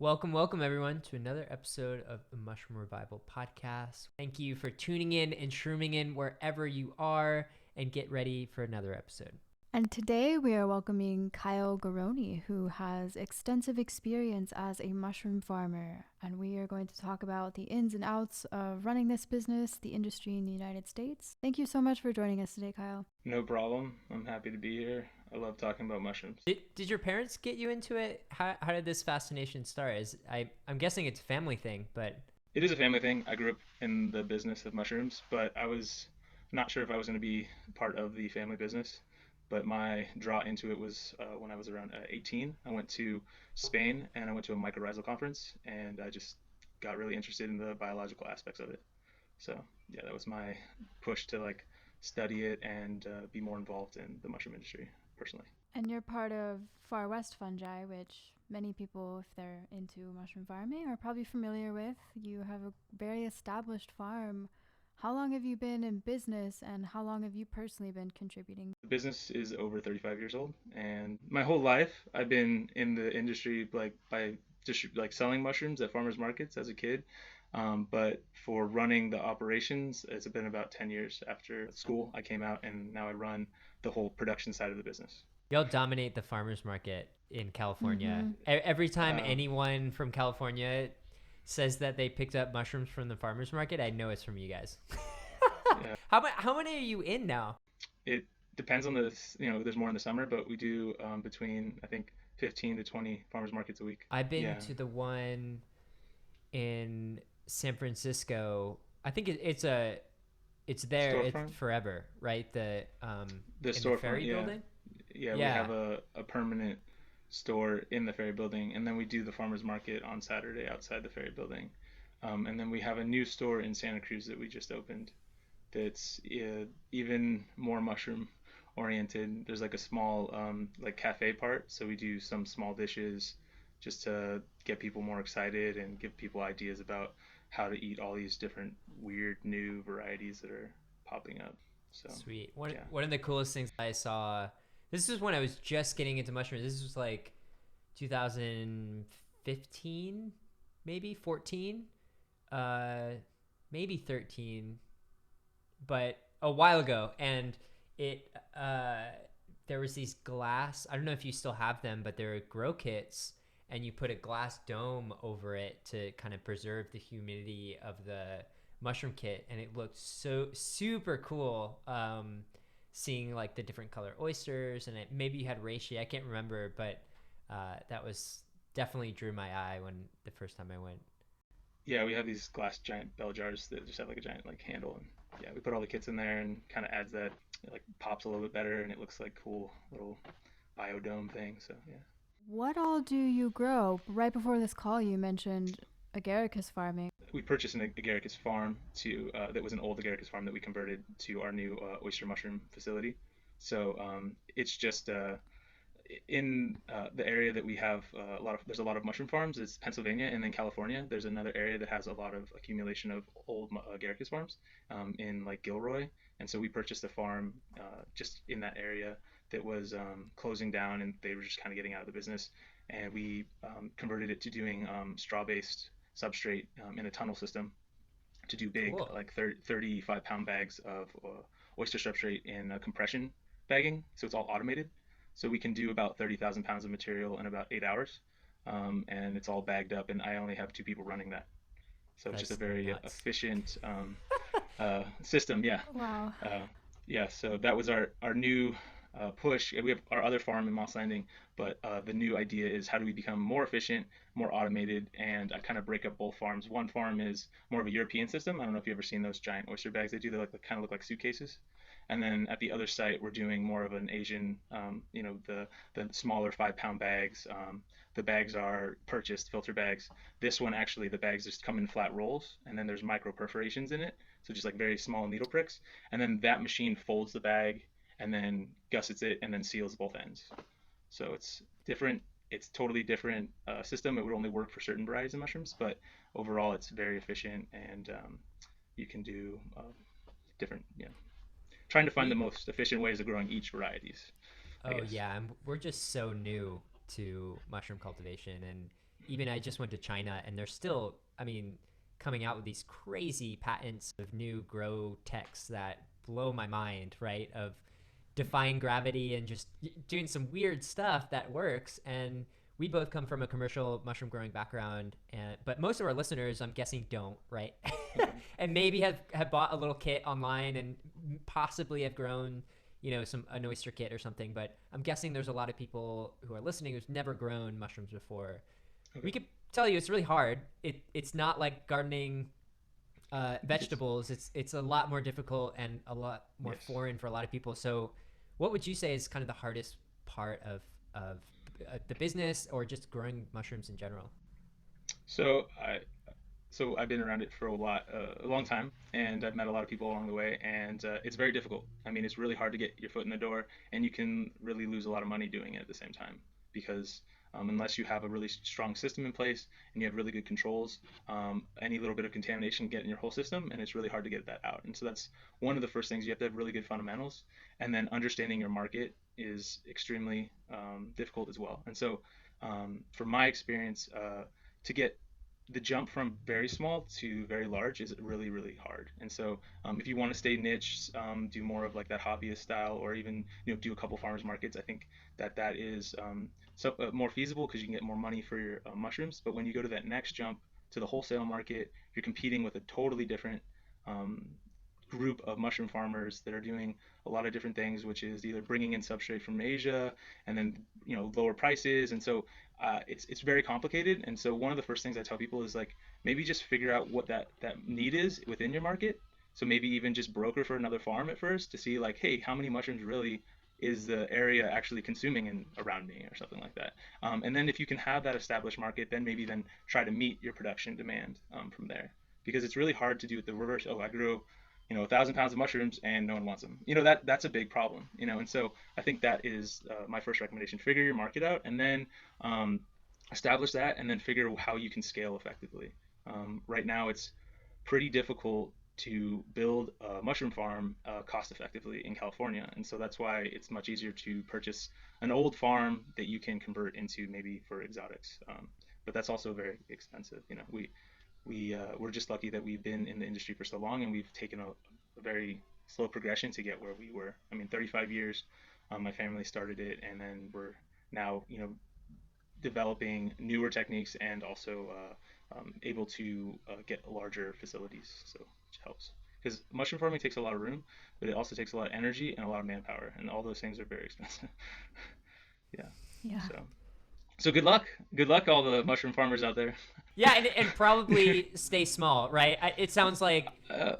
Welcome everyone to another episode of the Mushroom Revival podcast. Thank you for tuning in and shrooming in wherever you are, and get ready for another episode. And today we are welcoming Kyle Garrone, who has extensive experience as a mushroom farmer. And we are going to talk about the ins and outs of running this business, the industry in the United States. Thank you so much for joining us today, Kyle. No problem. I'm happy to be here. I love talking about mushrooms. Did your parents get you into it? How did this fascination start? I'm guessing it's a family thing, but... It is a family thing. I grew up in the business of mushrooms, but I was not sure if I was going to be part of the family business. But my draw into it was when I was around 18. I went to Spain and I went to a mycorrhizal conference, and I just got really interested in the biological aspects of it. So yeah, that was my push to study it and be more involved in the mushroom industry personally. And you're part of Far West Fungi, which many people, if they're into mushroom farming, are probably familiar with. You have a very established farm. How long have you been in business, and how long have you personally been contributing? The business is over 35 years old, and my whole life I've been in the industry by selling mushrooms at farmers markets as a kid. But for running the operations, it's been about 10 years after school. I came out, and now I run the whole production side of the business. Y'all dominate the farmers market in California. Every time anyone from California says that they picked up mushrooms from the farmers market, I know it's from you guys. Yeah. How many are you in now? It depends on there's more in the summer, but we do between, I think, 15 to 20 farmers markets a week. I've been to the one in San Francisco. I think it's there. Storefront? It's forever, right? The storefront, ferry building. Yeah, we have a permanent store in the ferry building, and then we do the farmers market on Saturday outside the ferry building, and then we have a new store in Santa Cruz that we just opened that's even more mushroom oriented. There's a small cafe part, so we do some small dishes just to get people more excited and give people ideas about how to eat all these different weird new varieties that are popping up. So sweet. One of the coolest things I saw, this is when I was just getting into mushrooms. This was 2015, maybe 14, maybe 13, but a while ago. And there was these glass, I don't know if you still have them, but they're grow kits, and you put a glass dome over it to kind of preserve the humidity of the mushroom kit, and it looked so super cool. Seeing the different color oysters, and maybe you had reishi, I can't remember, but that was definitely drew my eye when the first time I went. Yeah, we have these glass giant bell jars that just have a giant handle, and yeah, we put all the kits in there and kind of adds that, it pops a little bit better, and it looks like cool little biodome thing. So yeah. What all do you grow? Right before this call, you mentioned Agaricus farming. We purchased an Agaricus farm that was an old Agaricus farm that we converted to our new oyster mushroom facility. So it's just in the area that we have there's a lot of mushroom farms. It's Pennsylvania, and then California. There's another area that has a lot of accumulation of old Agaricus farms in Gilroy. And so we purchased a farm just in that area that was closing down, and they were just kind of getting out of the business. And we converted it to doing straw-based substrate in a tunnel system to do big, cool. 35-pound bags of oyster substrate in compression bagging. So it's all automated. So we can do about 30,000 pounds of material in about 8 hours, and it's all bagged up, and I only have 2 people running that. So it's just a very efficient system. Yeah. Wow. Yeah. So that was our new push. We have our other farm in Moss Landing, but the new idea is how do we become more efficient, more automated, and I kind of break up both farms. One farm is more of a European system. I don't know if you've ever seen those giant oyster bags they do. They kind of look like suitcases. And then at the other site, we're doing more of an Asian, the smaller 5-pound bags. The bags are purchased filter bags. This one, actually, the bags just come in flat rolls, and then there's micro perforations in it. So just very small needle pricks. And then that machine folds the bag and then gussets it and then seals both ends. So it's different. It's totally different system. It would only work for certain varieties of mushrooms, but overall it's very efficient, and you can do different, trying to find the most efficient ways of growing each varieties. Oh yeah, we're just so new to mushroom cultivation, and even I just went to China and they're still, I mean, coming out with these crazy patents of new grow techs that blow my mind, right? Of defying gravity and just doing some weird stuff that works. And we both come from a commercial mushroom growing background, and but most of our listeners, I'm guessing, don't, right? Okay. And maybe have bought a little kit online and possibly have grown, some an oyster kit or something. But I'm guessing there's a lot of people who are listening who's never grown mushrooms before. Okay. We could tell you it's really hard. It's not like gardening It's vegetables. It's a lot more difficult and a lot more yes. foreign for a lot of people. So, what would you say is kind of the hardest part of the business or just growing mushrooms in general? So I so I've been around it for a long time, and I've met a lot of people along the way, and it's very difficult. I mean, it's really hard to get your foot in the door, and you can really lose a lot of money doing it at the same time because unless you have a really strong system in place and you have really good controls, any little bit of contamination can get in your whole system, and it's really hard to get that out. And so that's one of the first things. You have to have really good fundamentals, and then understanding your market is extremely difficult as well. And so, from my experience, to get the jump from very small to very large is really really hard. And so if you want to stay niche, do more of like that hobbyist style, or even do a couple farmers markets, I think that is more feasible because you can get more money for your mushrooms. But when you go to that next jump to the wholesale market, you're competing with a totally different um, group of mushroom farmers that are doing a lot of different things, which is either bringing in substrate from Asia and then lower prices. And so it's very complicated. And so one of the first things I tell people is like maybe just figure out what that need is within your market. So maybe even just broker for another farm at first to see like, hey, how many mushrooms really is the area actually consuming in around me or something like that. And then if you can have that established market, then maybe then try to meet your production demand from there, because it's really hard to do the reverse. Oh, I grew 1,000 pounds of mushrooms and no one wants them. That's a big problem. And so I think that is my first recommendation: figure your market out, and then um, establish that, and then figure how you can scale effectively. Right now, it's pretty difficult to build a mushroom farm cost effectively in California, and so that's why it's much easier to purchase an old farm that you can convert into maybe for exotics. But that's also very expensive. We're just lucky that we've been in the industry for so long, and we've taken a very slow progression to get where we were. I mean, 35 years. My family started it, and then we're now developing newer techniques and also able to get larger facilities, so which helps. Because mushroom farming takes a lot of room, but it also takes a lot of energy and a lot of manpower, and all those things are very expensive. Yeah. Yeah. So good luck. Good luck, all the mushroom farmers out there. Yeah, and probably stay small, right? It sounds like uh,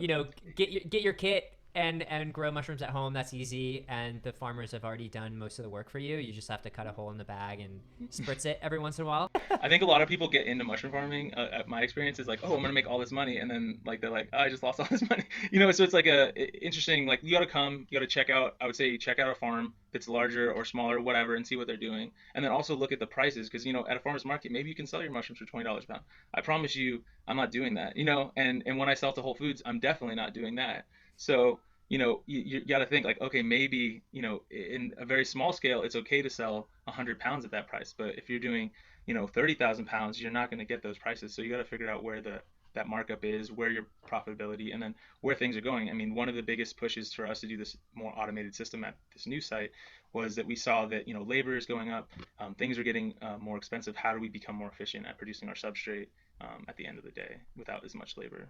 get your kit and grow mushrooms at home. That's easy, and the farmers have already done most of the work for you. You just have to cut a hole in the bag and spritz it every once in a while. I think a lot of people get into mushroom farming. My experience is like, oh, I'm gonna make all this money, and then like they're like, oh, I just lost all this money. So it's like interesting. Like you gotta come, you gotta check out. I would say check out a farm that's larger or smaller, whatever, and see what they're doing, and then also look at the prices, because at a farmer's market, maybe you can sell your mushrooms for $20 a pound. I promise you, I'm not doing that. And when I sell to Whole Foods, I'm definitely not doing that. So you got to think like, okay, maybe in a very small scale, it's okay to sell 100 pounds at that price, but if you're doing 30,000 pounds, you're not going to get those prices. So you got to figure out where that markup is, where your profitability, and then where things are going. I mean, one of the biggest pushes for us to do this more automated system at this new site was that we saw that labor is going up, things are getting more expensive. How do we become more efficient at producing our substrate at the end of the day without as much labor?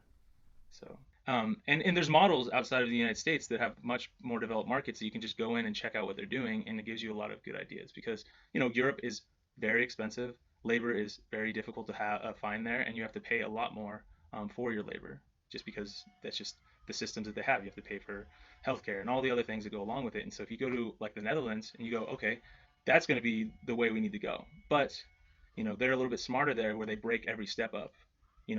So, and there's models outside of the United States that have much more developed markets that you can just go in and check out what they're doing, and it gives you a lot of good ideas, because Europe is very expensive, labor is very difficult to find there, and you have to pay a lot more for your labor, just because that's just the systems that they have. You have to pay for healthcare and all the other things that go along with it. And so if you go to like the Netherlands and you go, okay, that's going to be the way we need to go, but they're a little bit smarter there, where they break every step up.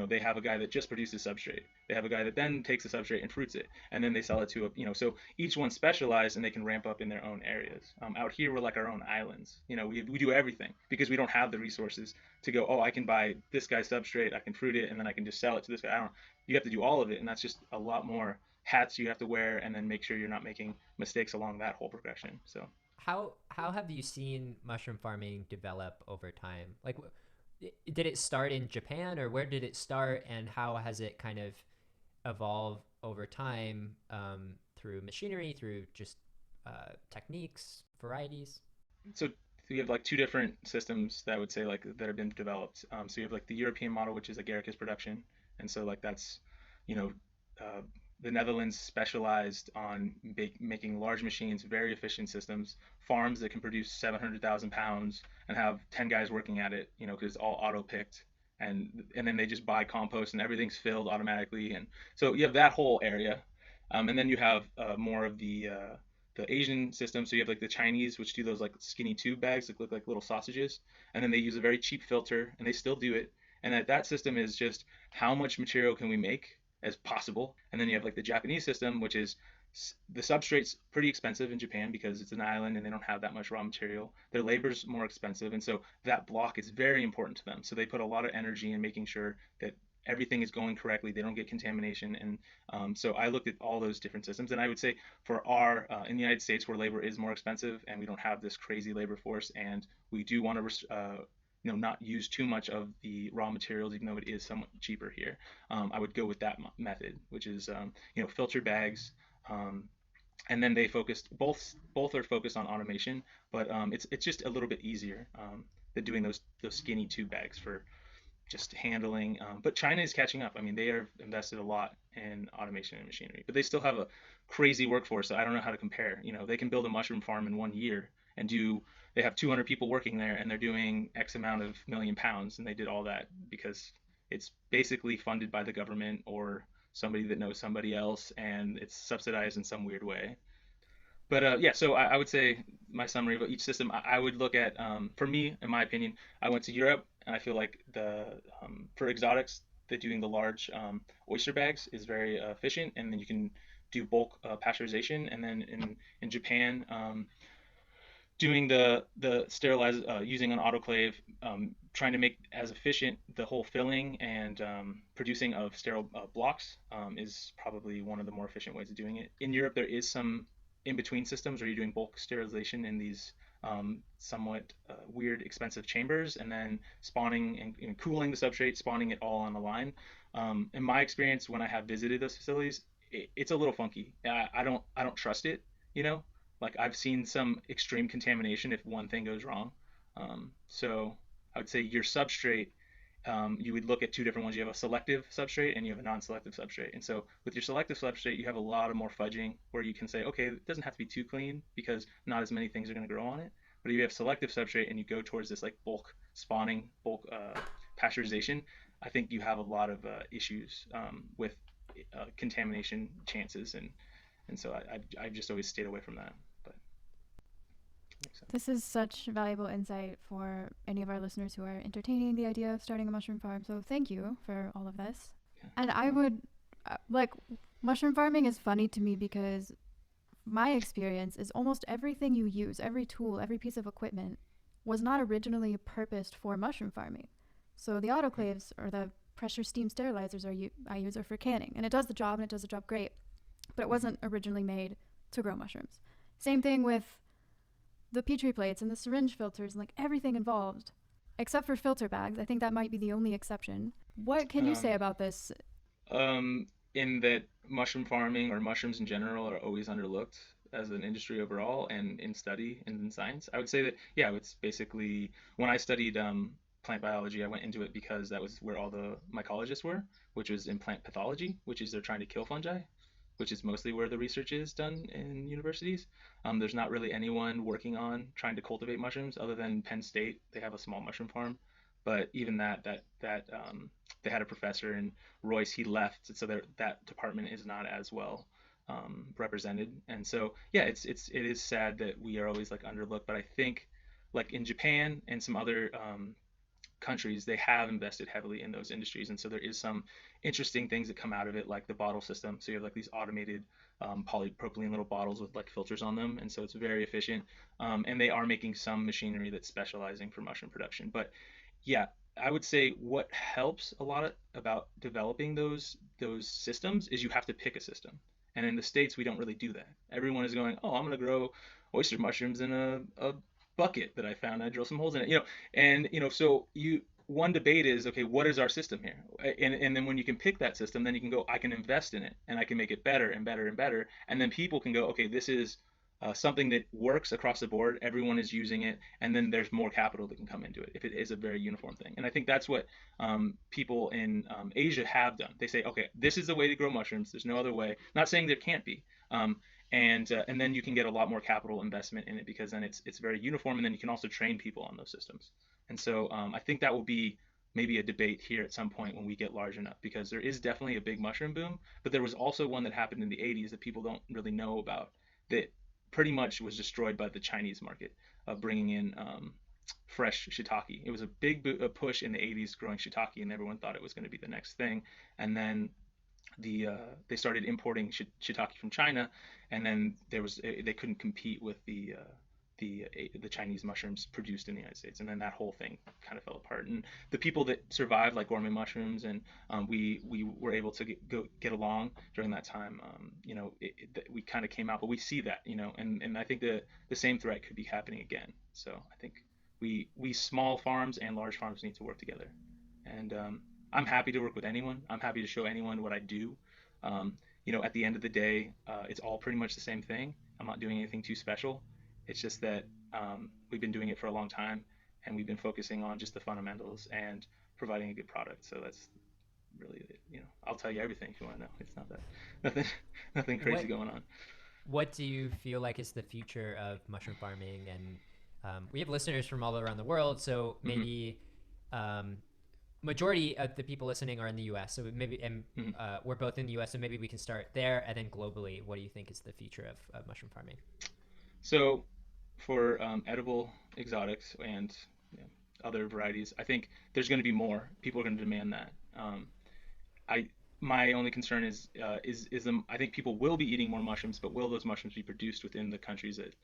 They have a guy that just produces substrate. They have a guy that then takes the substrate and fruits it, and then they sell it to so each one's specialized, and they can ramp up in their own areas. Out here, we're like our own islands. We do everything because we don't have the resources to go, oh, I can buy this guy's substrate, I can fruit it, and then I can just sell it to this guy. I don't. You have to do all of it, and that's just a lot more hats you have to wear, and then make sure you're not making mistakes along that whole progression. So How have you seen mushroom farming develop over time? Like, did it start in Japan, or where did it start, and how has it kind of evolved over time, through machinery, through just techniques, varieties? So we have like two different systems that I would say like that have been developed. So you have like the European model, which is Agaricus production, and so like that's, you know, uh, the Netherlands specialized on making large machines, very efficient systems, farms that can produce 700,000 pounds and have 10 guys working at it, you know, because it's all auto picked. And then they just buy compost and everything's filled automatically, and so you have that whole area, and then you have more of the Asian system. So you have like the Chinese, which do those like skinny tube bags that look like little sausages, and then they use a very cheap filter, and they still do it. And that system is just how much material can we make as possible. And then you have like the Japanese system, which is the substrate's pretty expensive in Japan because it's an island and they don't have that much raw material. Their labor's more expensive, and so that block is very important to them. So they put a lot of energy in making sure that everything is going correctly. They don't get contamination, and so I looked at all those different systems, and I would say for our in the United States where labor is more expensive and we don't have this crazy labor force, and we do want to not use too much of the raw materials, even though it is somewhat cheaper here. I would go with that method, which is filtered bags. Um, and then they focused both are focused on automation, but it's just a little bit easier than doing those skinny tube bags for just handling. But China is catching up. I mean, they have invested a lot in automation and machinery, but they still have a crazy workforce. So I don't know how to compare. You know, they can build a mushroom farm in 1 year and do. They have 200 people working there, and they're doing X amount of million pounds, and they did all that because it's basically funded by the government or somebody that knows somebody else, and it's subsidized in some weird way. But yeah, so I would say my summary of each system, I would look at, for me, in my opinion, I went to Europe, and I feel like for exotics, the doing the large oyster bags is very efficient, and then you can do bulk pasteurization. And then in Japan, doing the sterilize using an autoclave, trying to make as efficient the whole filling and producing of sterile blocks is probably one of the more efficient ways of doing it. In Europe, there is some in between systems where you're doing bulk sterilization in these somewhat weird, expensive chambers, and then spawning and cooling the substrate, spawning it all on the line. In my experience, when I have visited those facilities, it's a little funky. I don't trust it. You know, like I've seen some extreme contamination if one thing goes wrong. So I would say your substrate, you would look at two different ones. You have a selective substrate and you have a non-selective substrate. And so with your selective substrate, you have a lot of more fudging where you can say, okay, it doesn't have to be too clean because not as many things are going to grow on it. But if you have selective substrate and you go towards this like bulk spawning, bulk pasteurization, I think you have a lot of issues with contamination chances, and so I've just always stayed away from that. But makes sense. This is such valuable insight for any of our listeners who are entertaining the idea of starting a mushroom farm. So thank you for all of this. Yeah. And I would like mushroom farming is funny to me because my experience is almost everything you use, every tool, every piece of equipment was not originally purposed for mushroom farming. So the autoclaves or the pressure steam sterilizers I use are for canning, and it does the job and it does the job great, but it wasn't originally made to grow mushrooms. Same thing with the petri plates and the syringe filters and like everything involved, except for filter bags. I think that might be the only exception. What can you say Um, about this? in that mushroom farming or mushrooms in general are always underlooked as an industry overall and in study and in science. I would say that, yeah, it's basically when I studied plant biology, I went into it because that was where all the mycologists were, which was in plant pathology, which is they're trying to kill fungi, which is mostly where the research is done in universities. There's not really anyone working on trying to cultivate mushrooms other than Penn State. They have a small mushroom farm, but even they had a professor in Royce. He left, so that department is not as well represented. And so yeah, it is sad that we are always like underlooked. But I think like in Japan and some other countries, they have invested heavily in those industries, and so there is some interesting things that come out of it, like the bottle system. So you have like these automated polypropylene little bottles with like filters on them, and so it's very efficient. And they are making some machinery that's specializing for mushroom production. But yeah, I would say what helps a lot about developing those systems is you have to pick a system. And in the States, we don't really do that. Everyone is going, oh, I'm going to grow oyster mushrooms in a bucket that I found. I drill some holes in it, and so one debate is, okay, what is our system here? And then when you can pick that system, then you can go, I can invest in it and I can make it better and better and better. And then people can go, okay, this is something that works across the board. Everyone is using it, and then there's more capital that can come into it if it is a very uniform thing. And I think that's what people in Asia have done. They say, okay, this is the way to grow mushrooms. There's no other way. Not saying there can't be. And then you can get a lot more capital investment in it because then it's very uniform, and then you can also train people on those systems. And so I think that will be maybe a debate here at some point when we get large enough, because there is definitely a big mushroom boom, but there was also one that happened in the 80s that people don't really know about, that pretty much was destroyed by the Chinese market of bringing in fresh shiitake. It was a big push in the 80s growing shiitake, and everyone thought it was going to be the next thing. And then they started importing shiitake from China, and then they couldn't compete with the Chinese mushrooms produced in the United States, and then that whole thing kind of fell apart. And the people that survived, like gourmet mushrooms, and we were able to get along during that time. We kind of came out, but we see that, and I think the same threat could be happening again. So I think we small farms and large farms need to work together, and I'm happy to work with anyone. I'm happy to show anyone what I do. At the end of the day, it's all pretty much the same thing. I'm not doing anything too special. It's just that we've been doing it for a long time, and we've been focusing on just the fundamentals and providing a good product. So that's really it. I'll tell you everything if you want to know. It's not that nothing nothing crazy going on. What do you feel like is the future of mushroom farming? And we have listeners from all around the world, so maybe majority of the people listening are in the U.S. So maybe, and we're both in the U.S. So maybe we can start there, and then globally, what do you think is the future of mushroom farming? So for edible exotics and other varieties, I think there's going to be more. People are going to demand that. I My only concern is I think people will be eating more mushrooms, but will those mushrooms be produced within the countries that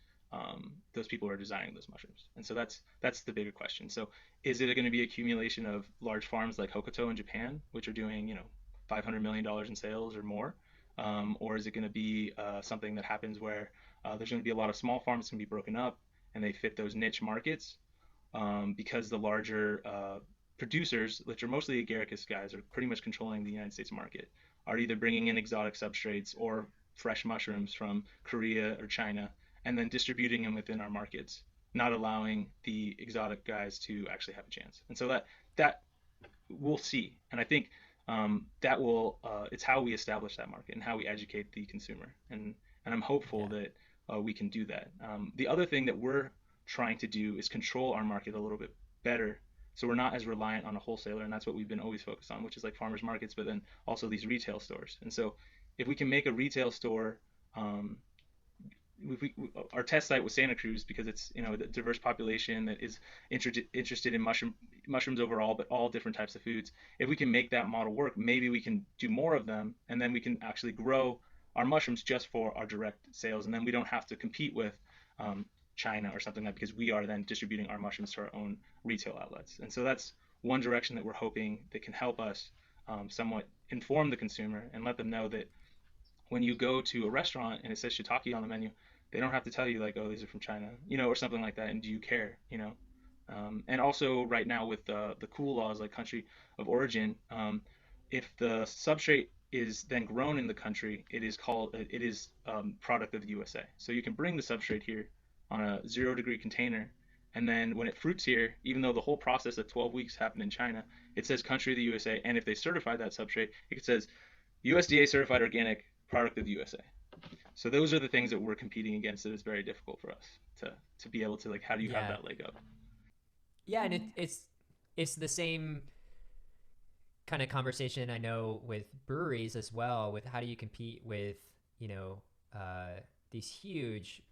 those people are designing those mushrooms? And so that's the bigger question. So is it going to be accumulation of large farms like Hokuto in Japan, which are doing $500 million in sales or more, or is it going to be something that happens where there's going to be a lot of small farms can be broken up and they fit those niche markets because the larger producers, which are mostly Agaricus guys, are pretty much controlling the United States market, are either bringing in exotic substrates or fresh mushrooms from Korea or China and then distributing them within our markets, not allowing the exotic guys to actually have a chance. And so that we'll see. And I think that will it's how we establish that market and how we educate the consumer. And I'm hopeful that we can do that. The other thing that we're trying to do is control our market a little bit better, so we're not as reliant on a wholesaler, and that's what we've been always focused on, which is like farmers markets, but then also these retail stores. And so if we can make a retail store, our test site was Santa Cruz because it's a diverse population that is interested in mushrooms overall, but all different types of foods. If we can make that model work, maybe we can do more of them, and then we can actually grow our mushrooms just for our direct sales, and then we don't have to compete with China or something like that, because we are then distributing our mushrooms to our own retail outlets. And so that's one direction that we're hoping that can help us somewhat inform the consumer and let them know that when you go to a restaurant and it says shiitake on the menu, they don't have to tell you like, oh, these are from China, or something like that. And do you care, And also right now with the cool laws like country of origin, if the substrate is then grown in the country, it is product of the USA. So you can bring the substrate here on a 0-degree container, and then when it fruits here, even though the whole process of 12 weeks happened in China, it says country of the USA, and if they certify that substrate, it says USDA certified organic product of the USA. So those are the things that we're competing against that is very difficult for us to be able to, like, how do you have that leg up? Yeah, and it's the same kind of conversation I know with breweries as well, with how do you compete with these huge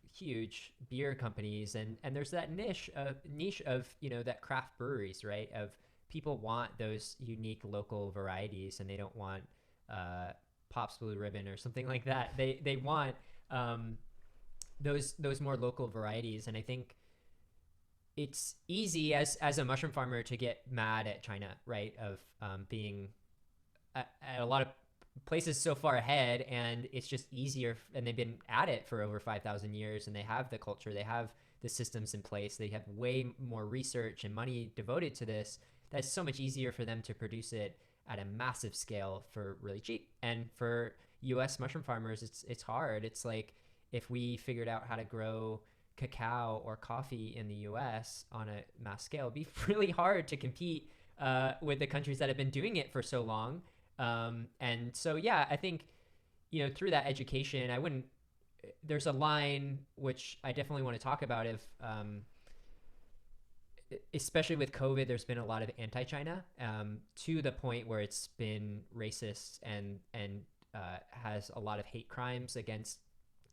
beer companies, and there's that niche of that craft breweries, right? Of people want those unique local varieties, and they don't want Pop's Blue Ribbon or something like that. They want those more local varieties, and I think it's easy as a mushroom farmer to get mad at China, right? Of being at a lot of places so far ahead, and it's just easier, and they've been at it for over 5,000 years, and they have the culture, they have the systems in place, they have way more research and money devoted to this, that's so much easier for them to produce it at a massive scale for really cheap. And for US mushroom farmers, it's hard. It's like if we figured out how to grow cacao or coffee in the US on a mass scale, it'd be really hard to compete with the countries that have been doing it for so long. And so, yeah, I think, through that education, I wouldn't, there's a line which I definitely want to talk about if, especially with COVID, there's been a lot of anti-China to the point where it's been racist and has a lot of hate crimes against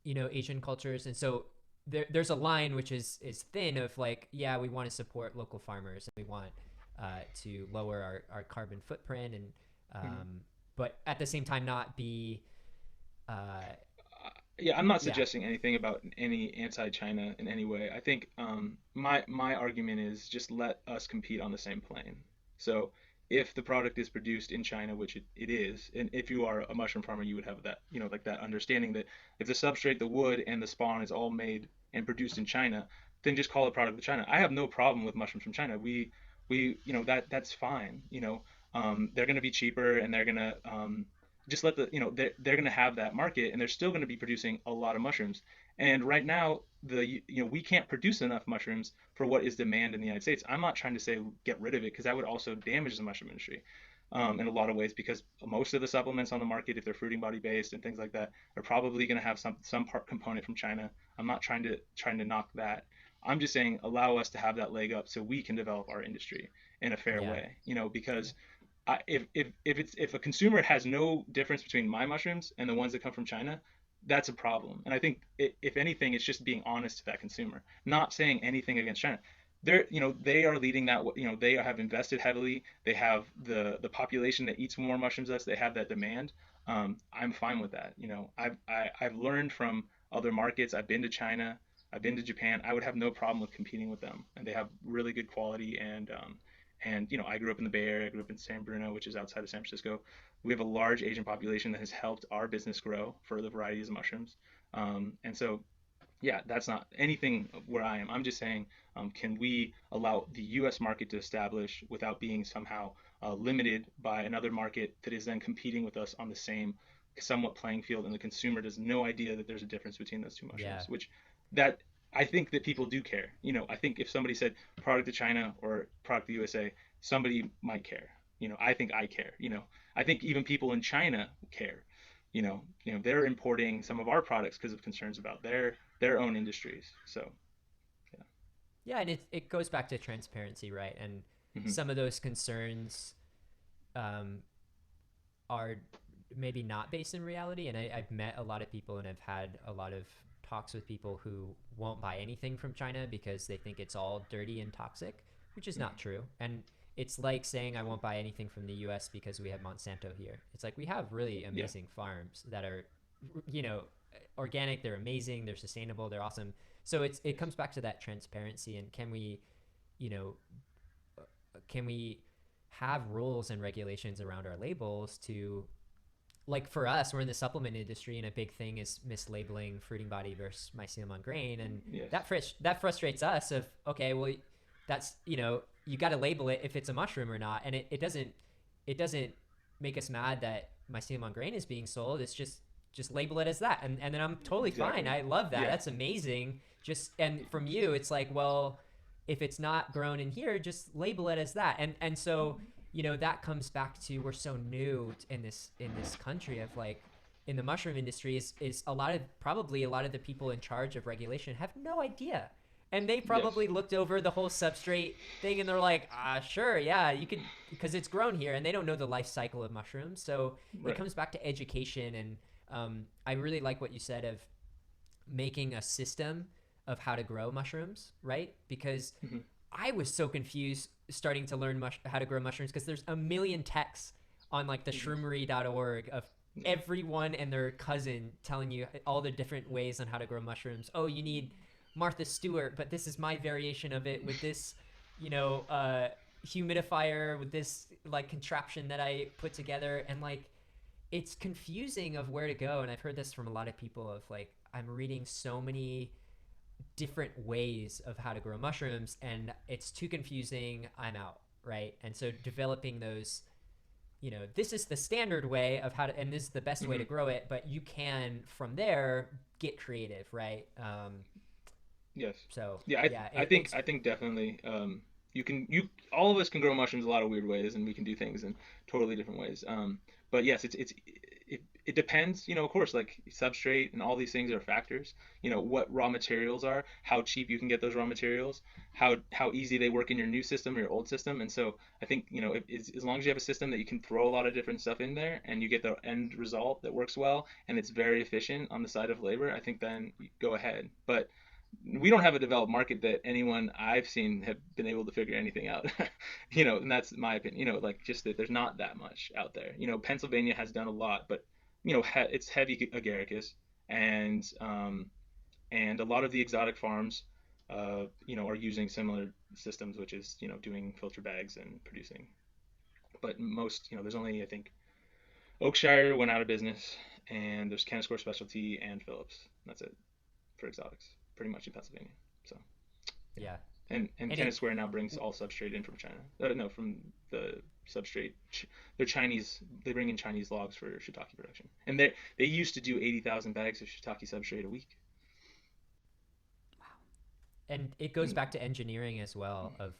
Asian cultures. And so there's a line which is thin of like, yeah, we want to support local farmers and we want to lower our carbon footprint and Mhm. but at the same time not be uh, Yeah, I'm not yeah, suggesting anything about any anti-China in any way. I think my argument is just let us compete on the same plane. So if the product is produced in China, which it is, and if you are a mushroom farmer, you would have that, like that understanding that if the substrate, the wood, and the spawn is all made and produced in China, then just call the product of China. I have no problem with mushrooms from China. That's fine. They're going to be cheaper and they're going to just let they're going to have that market and they're still going to be producing a lot of mushrooms. And right now we can't produce enough mushrooms for what is demand in the United States. I'm not trying to say get rid of it because that would also damage the mushroom industry in a lot of ways, because most of the supplements on the market, if they're fruiting body based and things like that, are probably going to have some part component from China. I'm not trying to knock that. I'm just saying allow us to have that leg up so we can develop our industry in a fair yeah, way, because if a consumer has no difference between my mushrooms and the ones that come from China, that's a problem. And I think if anything, it's just being honest to that consumer, not saying anything against China. They are leading that. They have invested heavily. They have the population that eats more mushrooms than us. They have that demand. I'm fine with that. I've learned from other markets. I've been to China. I've been to Japan. I would have no problem with competing with them, and they have really good quality. And I grew up in the Bay Area. I grew up in San Bruno, which is outside of San Francisco. We have a large Asian population that has helped our business grow for the varieties of mushrooms. And so, yeah, that's not anything where I am. I'm just saying, can we allow the U.S. market to establish without being somehow limited by another market that is then competing with us on the same somewhat playing field, and the consumer has no idea that there's a difference between those two yeah, mushrooms, which that I think that people do care. I think if somebody said product to China or product to USA, somebody might care. I think I care. I think even people in China care. They're importing some of our products because of concerns about their own industries. So, yeah. yeah. And it goes back to transparency, right? And Hmm. some of those concerns um, are maybe not based in reality. And I've met a lot of people and I've had a lot of talks with people who won't buy anything from China because they think it's all dirty and toxic, which is not true. And it's like saying I won't buy anything from the US because we have Monsanto here. It's like we have really Yeah. amazing farms that are, you know, organic, they're amazing, they're sustainable, they're awesome. So it Yes. comes back to that transparency and you know, can we have rules and regulations around our labels to, like, for us, we're in the supplement industry and a big thing is mislabeling fruiting body versus mycelium on grain, and Yes. that frustrates us of, okay, well, that's, you got to label it if it's a mushroom or not, and it doesn't make us mad that mycelium on grain is being sold. It's just label it as that, and then I'm totally fine. Exactly. I love that. Yeah. That's amazing. Just, and from you it's like, well, if it's not grown in here, just label it as that. And so, that comes back to, we're so new in this country of, like, in the mushroom industry, is probably a lot of the people in charge of regulation have no idea, and they Yes. probably looked over the whole substrate thing and they're like, sure, yeah, you could, because it's grown here, and they don't know the life cycle of mushrooms. So it Right. comes back to education. And I really like what you said of making a system of how to grow mushrooms, right? Because Hmm. I was so confused starting to learn how to grow mushrooms, because there's a million texts on, like, the Hmm. shroomery.org of Yeah. everyone and their cousin telling you all the different ways on how to grow mushrooms. Oh, you need Martha Stewart, but this is my variation of it with this, you know, uh, humidifier with this, like, contraption that I put together. And, like, it's confusing of where to go. And I've heard this from a lot of people of, like, I'm reading so many different ways of how to grow mushrooms and it's too confusing, I'm out. right? And so developing those, this is the standard way of how to, and this is the best way Hmm. to grow it, but you can from there get creative, right? Yes. So Yeah, yeah, it's I think definitely you all of us can grow mushrooms a lot of weird ways, and we can do things in totally different ways. But yes, it depends, of course, like substrate and all these things are factors. What raw materials are, how cheap you can get those raw materials, how easy they work in your new system or your old system. And so I think, as long as you have a system that you can throw a lot of different stuff in there and you get the end result that works well and it's very efficient on the side of labor, I think then you go ahead. But we don't have a developed market that anyone I've seen have been able to figure anything out. And that's my opinion. Like just that there's not that much out there. Pennsylvania has done a lot, but it's heavy agaricus, and a lot of the exotic farms, are using similar systems, which is doing filter bags and producing. But most, there's only I think Oakshire went out of business, and there's Kenniscore Specialty and Phillips. That's it for exotics, pretty much in Pennsylvania. So. Yeah. yeah, And and Tennis it Square now brings all substrate in from China. No, from the substrate. They're Chinese. They bring in Chinese logs for shiitake production, and they used to do 80,000 bags of shiitake substrate a week. and it goes And, back to engineering as well. Of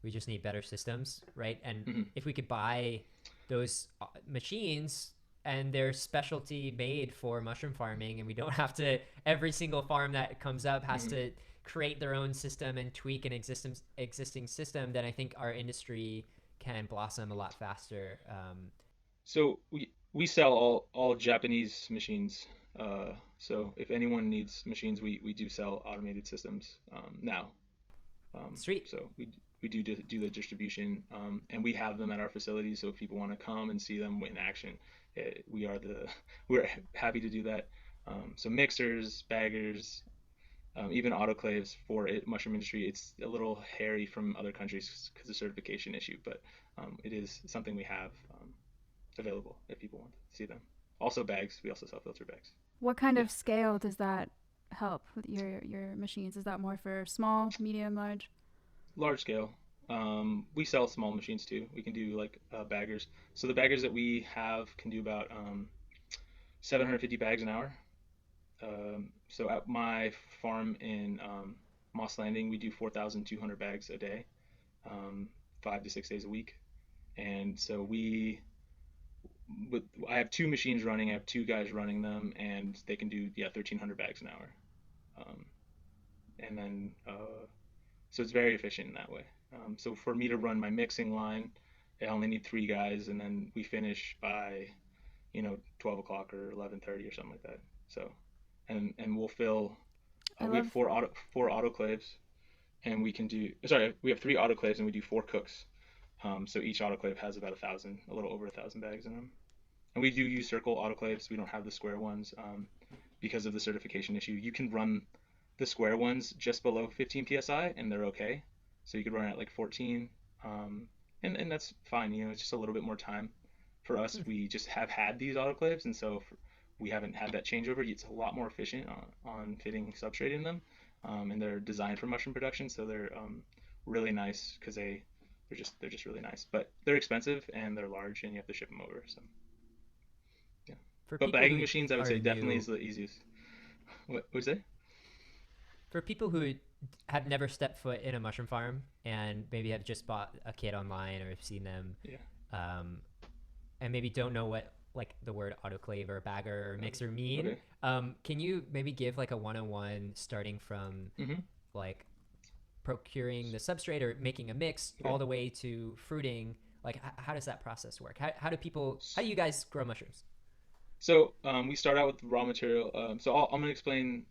we just need better systems, right? And mm-hmm, if we could buy those machines and they're specialty made for mushroom farming, and we don't have to, every single farm that comes up has mm-hmm. to create their own system and tweak an existing system, then I think our industry can blossom a lot faster. So we sell all Japanese machines. So if anyone needs machines, we do sell automated systems now. Sweet. So we do the distribution, and we have them at our facilities. So if people want to come and see them in action, we are we're happy to do that. So mixers, baggers, even autoclaves for mushroom industry. It's a little hairy from other countries because of certification issue, but it is something we have available if people want to see them. Also bags. We also sell filter bags. What kind Yeah, of scale does that help with your machines? Is that more for small, medium, large? large scale. We sell small machines too. We can do like baggers. So the baggers that we have can do about 750 bags an hour. So at my farm in Moss Landing, we do 4,200 bags a day, 5 to 6 days a week. And so I have two machines running. I have two guys running them, and they can do 1,300 bags an hour. Um, and then so it's very efficient in that way. So for me to run my mixing line, I only need three guys, and then we finish by 12 o'clock or 11:30 or something like that. So and we'll fill. I We have love four autoclaves, and we can do. Sorry, we have three autoclaves, and we do four cooks. So each autoclave has about 1,000, a little over 1,000 bags in them. And we do use circle autoclaves. We don't have the square ones because of the certification issue. You can run the square ones just below 15 psi, and they're okay. So you could run at like 14, um, and that's fine. It's just a little bit more time. For us, we just have had these autoclaves, and so we haven't had that changeover. It's a lot more efficient on fitting substrate in them, and they're designed for mushroom production, so they're really nice because they're just really nice. But they're expensive and they're large, and you have to ship them over. So yeah, For but people bagging who machines, I would are say definitely new, is the easiest. What would you say? for people who have never stepped foot in a mushroom farm and maybe have just bought a kit online or have seen them, Yeah. um, and maybe don't know what like the word autoclave or bagger or mixer mean, Okay. can you maybe give like a 101 starting from Mm-hmm. like procuring the substrate or making a mix Okay. all the way to fruiting? Like how does that process work? How do you guys grow mushrooms? So we start out with raw material. So I'm going to explain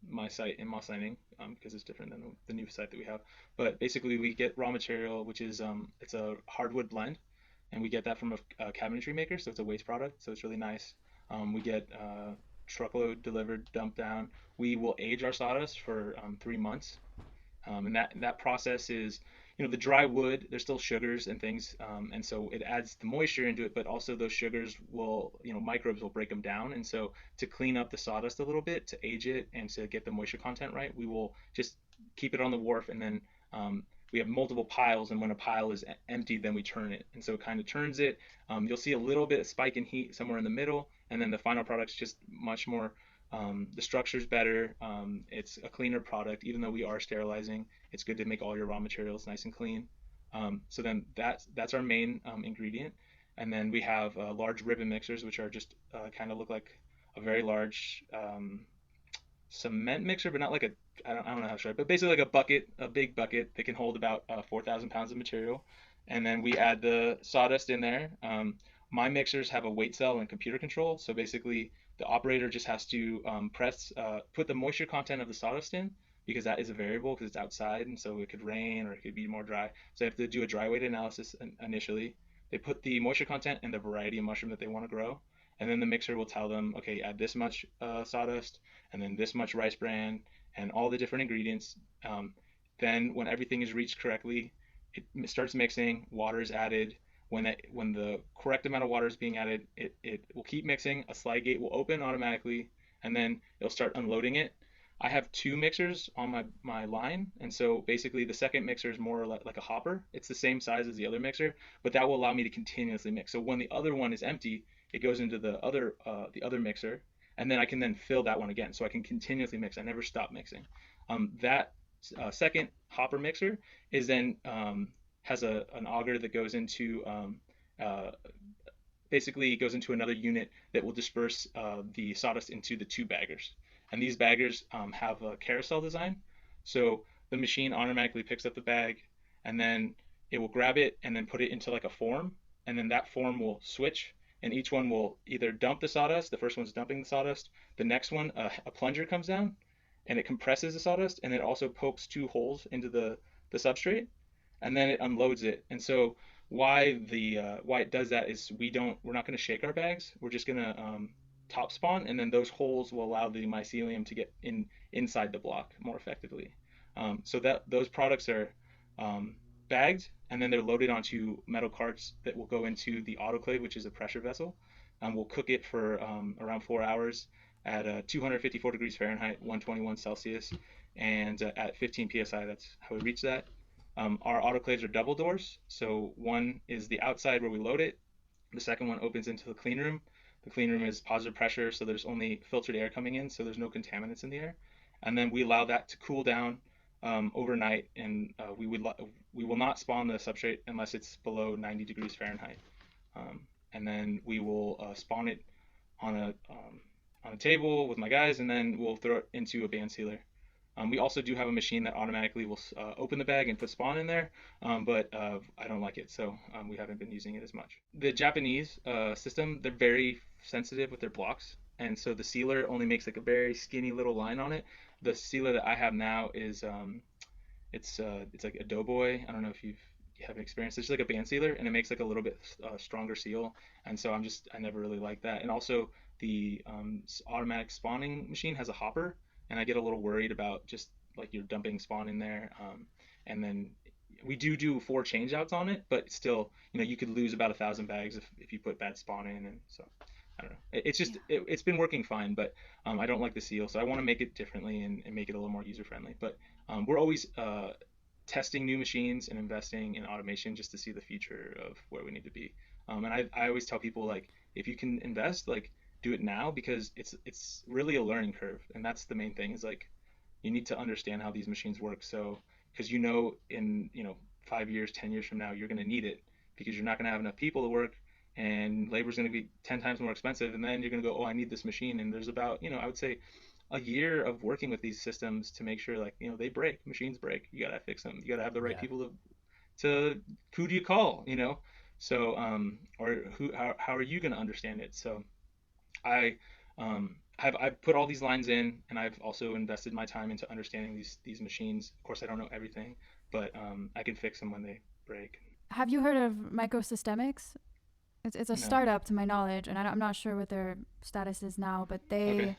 my site in Moss Landing because it's different than the new site that we have. But basically, we get raw material, which is it's a hardwood blend, and we get that from a cabinetry maker. So it's a waste product. So it's really nice. We get truckload delivered, dumped down. We will age our sawdust for 3 months, and that process is, the dry wood, there's still sugars and things, and so it adds the moisture into it, but also those sugars will, microbes will break them down. And so to clean up the sawdust a little bit, to age it and to get the moisture content right, we will just keep it on the wharf and then we have multiple piles, and when a pile is emptied, then we turn it, and so it kind of turns it. You'll see a little bit of spike in heat somewhere in the middle, and then the final product's just much more. The structure's better. It's a cleaner product, even though we are sterilizing. It's good to make all your raw materials nice and clean. So then that's our main ingredient, and then we have large ribbon mixers, which are just kind of look like a very large cement mixer, but not like a I don't know how to show it, but basically like a bucket, a big bucket that can hold about 4,000 pounds of material, and then we add the sawdust in there. My mixers have a weight cell and computer control, so basically the operator just has to put the moisture content of the sawdust in because that is a variable because it's outside, and so it could rain or it could be more dry. So they have to do a dry weight analysis initially. They put the moisture content and the variety of mushroom that they want to grow, and then the mixer will tell them, okay, add this much sawdust, and then this much rice bran, and all the different ingredients. Then when everything is reached correctly, it starts mixing. Water is added. When the correct amount of water is being added, it will keep mixing. A slide gate will open automatically, and then it'll start unloading it. I have two mixers on my line, and so basically the second mixer is more like a hopper. It's the same size as the other mixer, but that will allow me to continuously mix. So when the other one is empty, it goes into the other mixer, and then I can then fill that one again. So I can continuously mix. I never stop mixing. That second hopper mixer is then has an auger that goes into uh, basically goes into another unit that will disperse the sawdust into the two baggers. And these baggers have a carousel design. So the machine automatically picks up the bag, and then it will grab it and then put it into like a form. And then that form will switch, and each one will either dump the sawdust. The first one's dumping the sawdust. The next one, a plunger comes down and it compresses the sawdust, and it also pokes two holes into the substrate, and then it unloads it. And so why it does that is we're not going to shake our bags. We're just going to top spawn, and then those holes will allow the mycelium to get inside the block more effectively. So that those products are bagged, and then they're loaded onto metal carts that will go into the autoclave, which is a pressure vessel. We'll cook it for around 4 hours at 254 degrees Fahrenheit, 121 Celsius, and at 15 psi. That's how we reach that. Our autoclaves are double doors, so one is the outside where we load it. The second one opens into the clean room. The clean room is positive pressure, so there's only filtered air coming in, so there's no contaminants in the air. And then we allow that to cool down overnight, and we will not spawn the substrate unless it's below 90 degrees Fahrenheit. And then we will spawn it on a table with my guys, and then we'll throw it into a band sealer. We also do have a machine that automatically will open the bag and put spawn in there, but I don't like it, so we haven't been using it as much. The Japanese system, they're very sensitive with their blocks, and so the sealer only makes like a very skinny little line on it. The sealer that I have now is it's like a Doughboy. I don't know if you have experience. It's just like a band sealer, and it makes like a little bit stronger seal, and so I never really like that. And also the automatic spawning machine has a hopper, and I get a little worried about just like you're dumping spawn in there. And then we do 4 change outs on it, but still, you could lose about 1,000 bags if you put bad spawn in. And so I don't know. It's just it's been working fine, but I don't like the seal, so I want to make it differently and make it a little more user friendly. But we're always testing new machines and investing in automation just to see the future of where we need to be. And I always tell people, like, if you can invest, like, do it now, because it's really a learning curve, and that's the main thing, is like you need to understand how these machines work, so because in 5 years, 10 years from now, you're going to need it, because you're not going to have enough people to work, and labor's going to be 10 times more expensive, and then you're going to go, oh, I need this machine. And there's about, I would say, a year of working with these systems to make sure, like, they break, machines break, you got to fix them, you got to have the right people to who do you call, so or how are you going to understand it? So I I've put all these lines in, and I've also invested my time into understanding these machines. Of course, I don't know everything, but I can fix them when they break. Have you heard of Microsystemics? It's a No. startup to my knowledge, and I'm not sure what their status is now, but they Okay.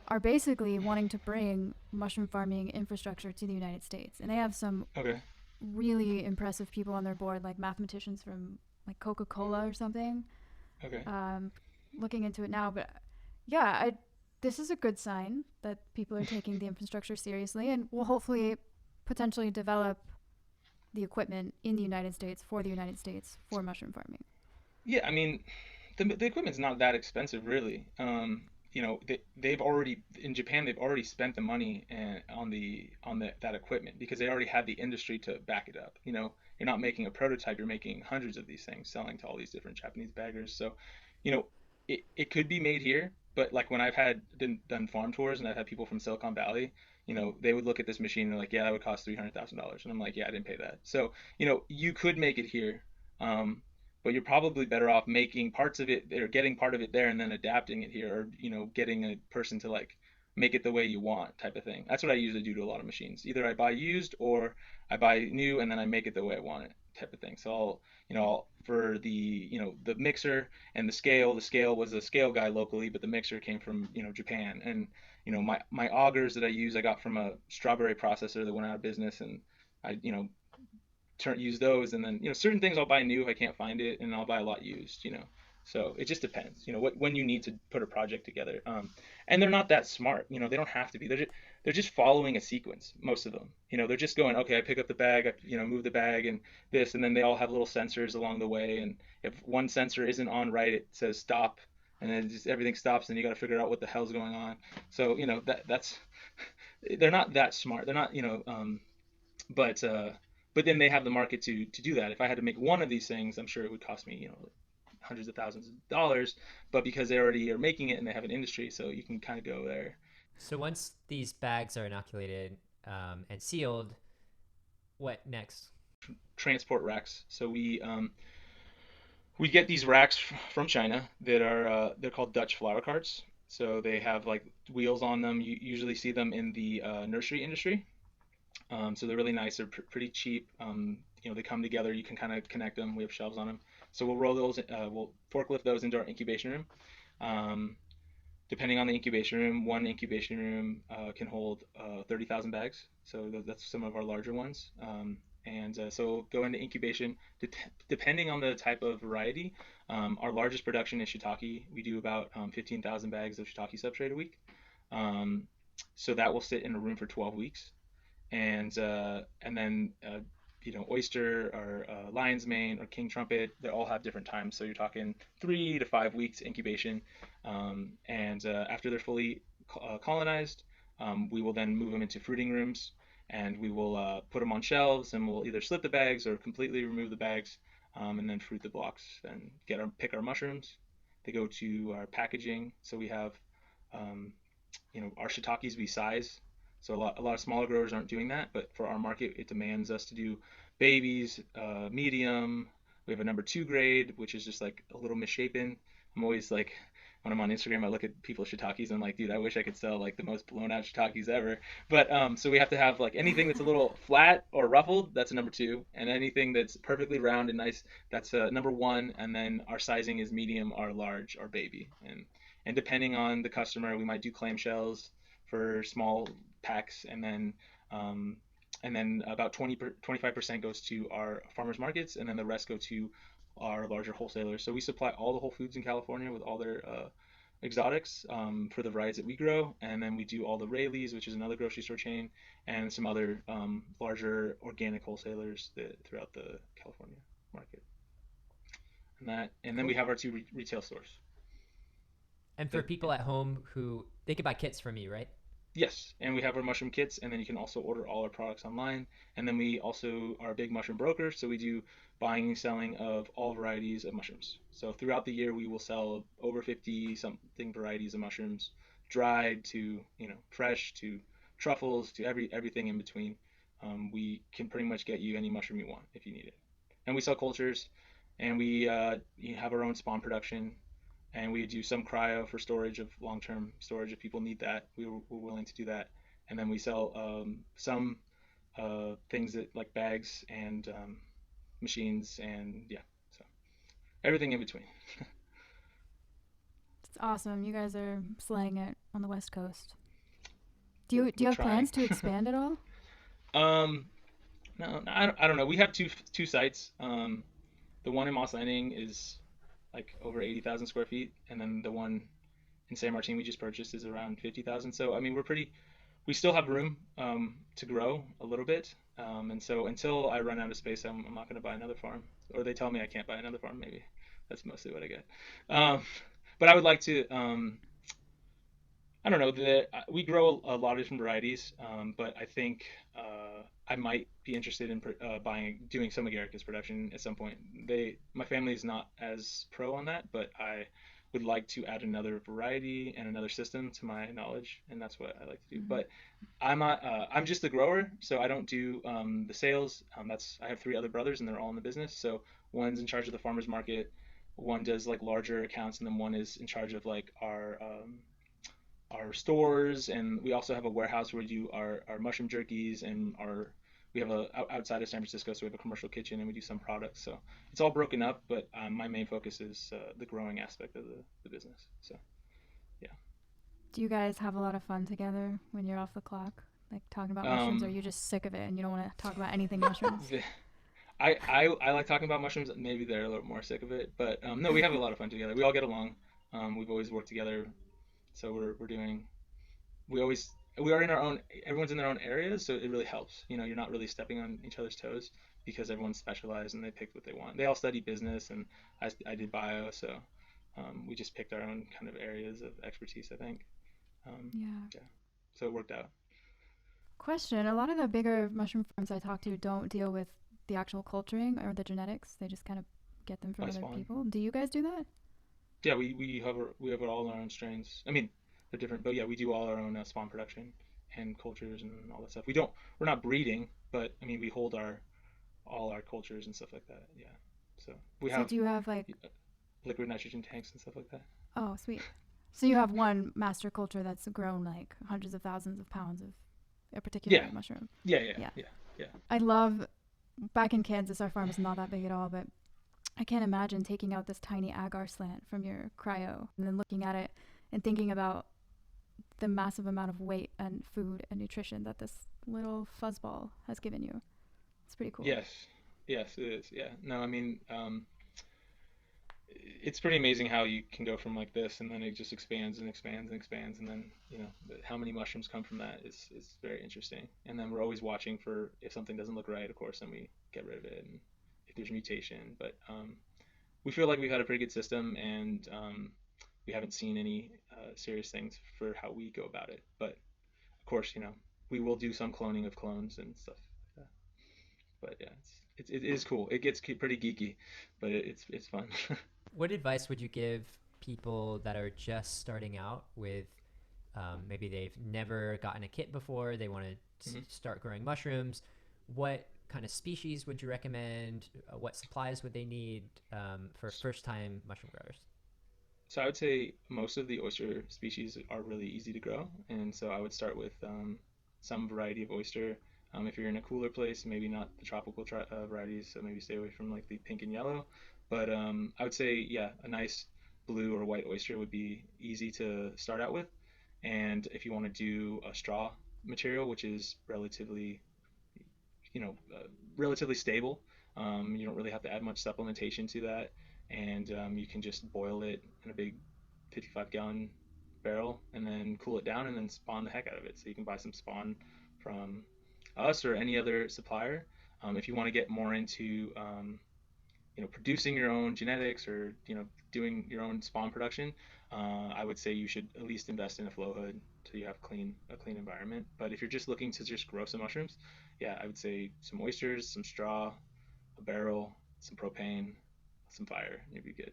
are basically wanting to bring mushroom farming infrastructure to the United States. And they have some Okay. really impressive people on their board, like mathematicians from like Coca-Cola or something. Okay. Looking into it now, but yeah, this is a good sign that people are taking the infrastructure seriously, and will hopefully potentially develop the equipment in the United States for the United States for mushroom farming? Yeah, I mean, the equipment's not that expensive, really. They've already in Japan they've already spent the money on that equipment because they already have the industry to back it up. You're not making a prototype, you're making hundreds of these things, selling to all these different Japanese baggers. So, you know, it could be made here, but like when I've done farm tours and I've had people from Silicon Valley, they would look at this machine and they're like, yeah, that would cost $300,000, and I'm like, yeah, I didn't pay that. So, you could make it here. Um, but you're probably better off making parts of it or getting part of it there and then adapting it here, or getting a person to like make it the way you want, type of thing. That's what I usually do to a lot of machines. Either I buy used or I buy new and then I make it the way I want it, type of thing. So for the mixer and the scale was a scale guy locally, but the mixer came from Japan. And my augers that I use I got from a strawberry processor that went out of business. And I use those. And then certain things I'll buy new if I can't find it, and I'll buy a lot used. So it just depends, when you need to put a project together. And they're not that smart. They don't have to be. They're just following a sequence, most of them. They're just going, okay, I pick up the bag, I move the bag and this, and then they all have little sensors along the way. And if one sensor isn't on right, it says stop, and then just everything stops, and you got to figure out what the hell's going on. So that's they're not that smart. They're not, but but then they have the market to do that. If I had to make one of these things, I'm sure it would cost me hundreds of thousands of dollars. But because they already are making it and they have an industry, so you can kind of go there. So once these bags are inoculated and sealed, what next? Transport racks. So we get these racks from China that are they're called Dutch flower carts. So they have like wheels on them. You usually see them in the nursery industry. So they're really nice. They're pretty cheap. They come together. You can kind of connect them. We have shelves on them. So we'll roll those. We'll forklift those into our incubation room. Um, Depending on the incubation room, one incubation room can hold 30,000 bags. So that's some of our larger ones. And so we'll go into incubation. Depending on the type of variety, our largest production is shiitake. We do about 15,000 bags of shiitake substrate a week. Um, so that will sit in a room for 12 weeks. And then oyster or lion's mane or king trumpet, they all have different times. So you're talking 3 to 5 weeks incubation. And after they're fully colonized, we will then move them into fruiting rooms, and we will put them on shelves, and we'll either slip the bags or completely remove the bags, and then fruit the blocks and pick our mushrooms. They go to our packaging. So we have um, our shiitakes we size. So a lot of smaller growers aren't doing that, but for our market, it demands us to do babies, medium. We have a number two grade, which is just like a little misshapen. I'm always like, when I'm on Instagram, I look at people's shiitakes and I'm like, dude, I wish I could sell like the most blown out shiitakes ever. But so we have to have like anything that's a little flat or ruffled, that's a number two, and anything that's perfectly round and nice, that's a number one. And then our sizing is medium or large or baby. And depending on the customer, we might do clamshells for small packs, um, and then about 25% goes to our farmers markets, and then the rest go to our larger wholesalers. So we supply all the Whole Foods in California with all their exotics for the varieties that we grow, and then we do all the Rayleighs, which is another grocery store chain, and some other larger organic wholesalers throughout the California market. And then we Cool. have our two retail stores. And for That, people at home who they could buy kits from you, right? Yes, and we have our mushroom kits, and then you can also order all our products online. And then we also are a big mushroom broker, so we do buying and selling of all varieties of mushrooms. So throughout the year, we will sell over 50 something varieties of mushrooms, dried to fresh to truffles to everything in between. We can pretty much get you any mushroom you want if you need it. And we sell cultures, and we have our own spawn production, and we do some cryo for storage of long-term storage if people need that. We're willing to do that, and then we sell some things that like bags and machines, and yeah, so everything in between. It's awesome. You guys are slaying it on the West Coast. Do We're you have trying. plans to expand at all? um, no, I don't know. We have two sites. The one in Moss Landing is like over 80,000 square feet, and then the one in San Martin we just purchased is around 50,000. So I mean, we still have room to grow a little bit. And so until I run out of space, I'm not going to buy another farm, or they tell me I can't buy another farm. Maybe that's mostly what I get. Um, but I would like to. I don't know. We grow a lot of different varieties, but I think I might be interested in doing some Agaricus production at some point. My family is not as pro on that, but I would like to add another variety and another system to my knowledge, and that's what I like to do. Mm-hmm. But I'm not. I'm just the grower, so I don't do the sales. I have three other brothers, and they're all in the business. So one's in charge of the farmers market, one does like larger accounts, and then one is in charge of like our stores, and we also have a warehouse where we do our mushroom jerkies and we have outside of San Francisco, so we have a commercial kitchen and we do some products. So it's all broken up, but my main focus is the growing aspect of the business. So yeah. Do you guys have a lot of fun together when you're off the clock, like talking about mushrooms, or are Um, you just sick of it and you don't want to talk about anything mushrooms? I like talking about mushrooms. Maybe they're a little more sick of it, but no, we have a lot of fun together. We all get along. We've always worked together, so we're doing we are in our own everyone's in their own areas, so it really helps. You're not really stepping on each other's toes because everyone's specialized and they picked what they want. They all study business, and I did bio, so we just picked our own kind of areas of expertise, I think. Yeah. Yeah, so it worked out. Question: a lot of the bigger mushroom farms I talk to don't deal with the actual culturing or the genetics. They just kind of get them from By other spawn. people. Do you guys do that? Yeah, we have all our own strains. I mean, they're different, but yeah, we do all our own spawn production and cultures and all that stuff. We're not breeding, but I mean, we hold our all our cultures and stuff like that. Yeah, so we So have do you have like, uh, liquid nitrogen tanks and stuff like that. oh, sweet. So you have one master culture that's grown like hundreds of thousands of pounds of a particular Yeah, mushroom. yeah, yeah, Yeah. yeah, yeah. I love, back in Kansas, our farm is not that big at all, but I can't imagine taking out this tiny agar slant from your cryo and then looking at it and thinking about the massive amount of weight and food and nutrition that this little fuzzball has given you. It's pretty cool. Yes, yes, it is. Yeah. No, I mean, it's pretty amazing how you can go from like this and then it just expands and expands and expands, and then how many mushrooms come from that is very interesting. And then we're always watching for if something doesn't look right, of course, then we get rid of it, and if there's mutation. But we feel like we've had a pretty good system, and we haven't seen any serious things for how we go about it. But of course, we will do some cloning of clones and stuff like that. But yeah, it is cool. It gets pretty geeky, but it's fun. What advice would you give people that are just starting out with maybe they've never gotten a kit before, they want to Mhm. start growing mushrooms? What kind of species would you recommend? What supplies would they need for first time mushroom growers? So I would say most of the oyster species are really easy to grow, and so I would start with some variety of oyster. If you're in a cooler place, maybe not the tropical varieties, so maybe stay away from like the pink and yellow. But I would say, yeah, a nice blue or white oyster would be easy to start out with. And if you want to do a straw material, which is relatively stable, you don't really have to add much supplementation to that, and you can just boil it in a big 55-gallon barrel and then cool it down and then spawn the heck out of it. So you can buy some spawn from us or any other supplier. If you want to get more into producing your own genetics or doing your own spawn production, I would say you should at least invest in a flow hood so you have a clean environment. But if you're just looking to just grow some mushrooms, yeah, I would say some oysters, some straw, a barrel, some propane, some fire, and you'd be good.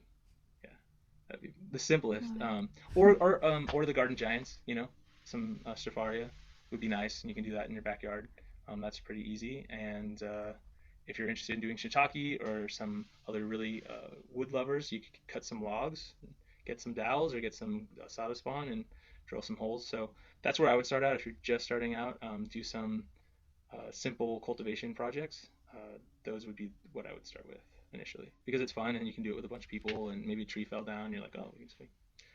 Yeah, that'd be the simplest. Love it. Or the garden giants, some Stropharia would be nice, and you can do that in your backyard. That's pretty easy. And if you're interested in doing shiitake or some other really wood lovers, you could cut some logs, get some dowels, or get some sawdust spawn and drill some holes. So that's where I would start out if you're just starting out. Do some simple cultivation projects. Those would be what I would start with initially because it's fun and you can do it with a bunch of people, and maybe a tree fell down, you're like, oh, we can just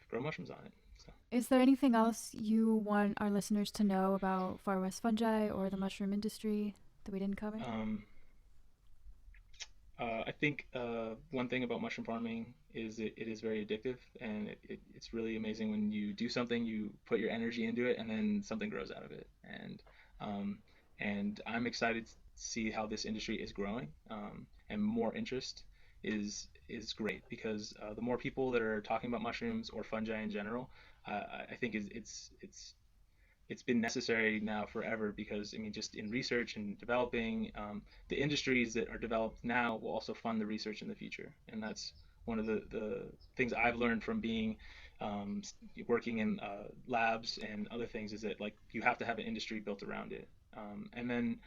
grow mushrooms on it. So Is there anything else you want our listeners to know about Far West Fungi or the mushroom industry that we didn't cover? um, I think one thing about mushroom farming is it is very addictive, and it's really amazing when you do something, you put your energy into it, and then something grows out of it. Um, and I'm excited to see how this industry is growing, and more interest is great because the more people that are talking about mushrooms or fungi in general, I think it's been necessary now forever because I mean just in research and developing the industries that are developed now will also fund the research in the future, and that's one of the things I've learned from being um, working in labs and other things is that like you have to have an industry built around it, and then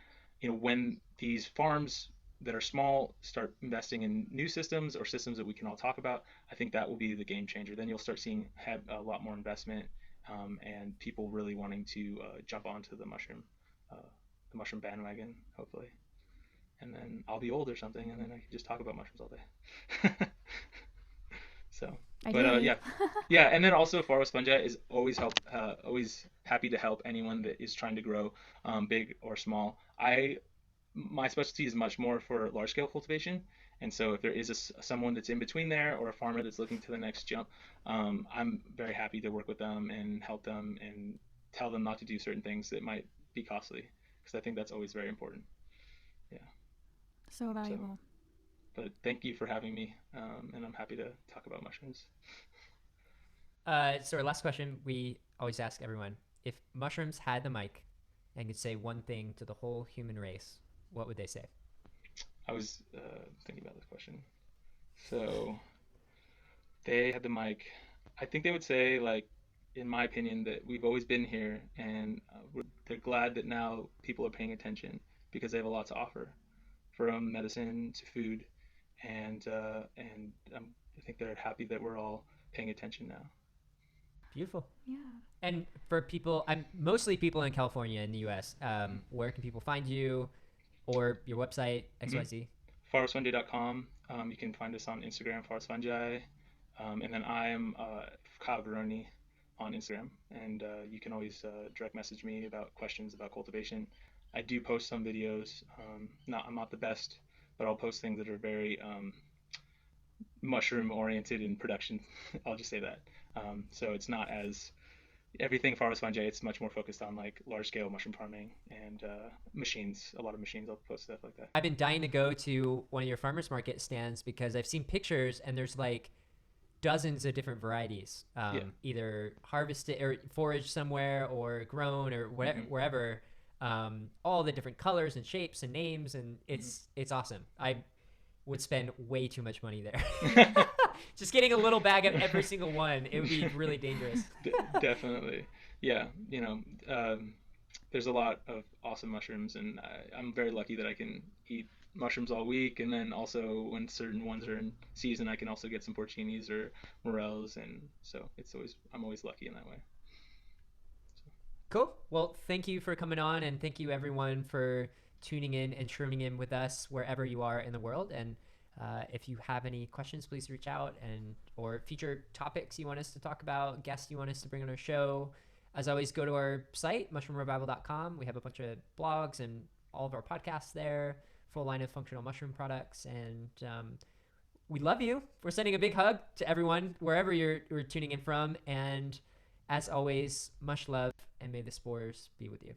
when these farms that are small start investing in new systems or systems that we can all talk about, I think that will be the game changer. Then you'll start seeing have a lot more investment, and people really wanting to jump onto uh, the mushroom bandwagon, hopefully. And then I'll be old or something, and then I can just talk about mushrooms all day. So, but Ideally. yeah, yeah, and then also Far West Fungi is always happy to help anyone that is trying to grow, big or small. My specialty is much more for large scale cultivation. And so if there is someone that's in between there or a farmer that's looking to the next jump, I'm very happy to work with them and help them and tell them not to do certain things that might be costly because I think that's always very important. Yeah. So So, valuable. but thank you for having me, and I'm happy to talk about mushrooms. So our last question, we always ask everyone: if mushrooms had the mic and could say one thing to the whole human race, what would they say? I was thinking about this question. So they had the mic. I think they would say, like, in my opinion, that we've always been here, and they're glad that now people are paying attention because they have a lot to offer, from medicine to food, and I think they're happy that we're all paying attention now. Beautiful. Yeah. And for people, I'm mostly people in California in the U.S. Where can people find you, or your website Mm-hmm. XYZ? FarWestFungi.com. You can find us on Instagram, FarWestFungi. And then I am Kyle Garrone on Instagram, and you can always direct message me about questions about cultivation. I do post some videos. I'm not the best, but I'll post things that are very mushroom oriented in production. I'll just say that. So it's not as everything Far West Fungi. It's much more focused on like large scale mushroom farming and machines. A lot of machines. I'll post stuff like that. I've been dying to go to one of your farmers market stands because I've seen pictures and there's like dozens of different varieties, Yeah. either harvested or foraged somewhere or grown or whatever, Mm-hmm. wherever. All the different colors and shapes and names, and it's awesome. I would spend way too much money there. Mm-hmm. Just getting a little bag of every single one, it would be really dangerous. Definitely. Yeah, there's a lot of awesome mushrooms, and I'm very lucky that I can eat mushrooms all week, and then also when certain ones are in season, I can also get some porcinis or morels, and so I'm always lucky in that way. Cool. Well, thank you for coming on, and thank you everyone for tuning in and tuning in with us wherever you are in the world. And if you have any questions, please reach out, and or future topics you want us to talk about, guests you want us to bring on our show. As always, go to our site, mushroomrevival.com. We have a bunch of blogs and all of our podcasts there, full line of functional mushroom products. And we love you. We're sending a big hug to everyone, wherever you're tuning in from. And as always, much love, and may the spores be with you.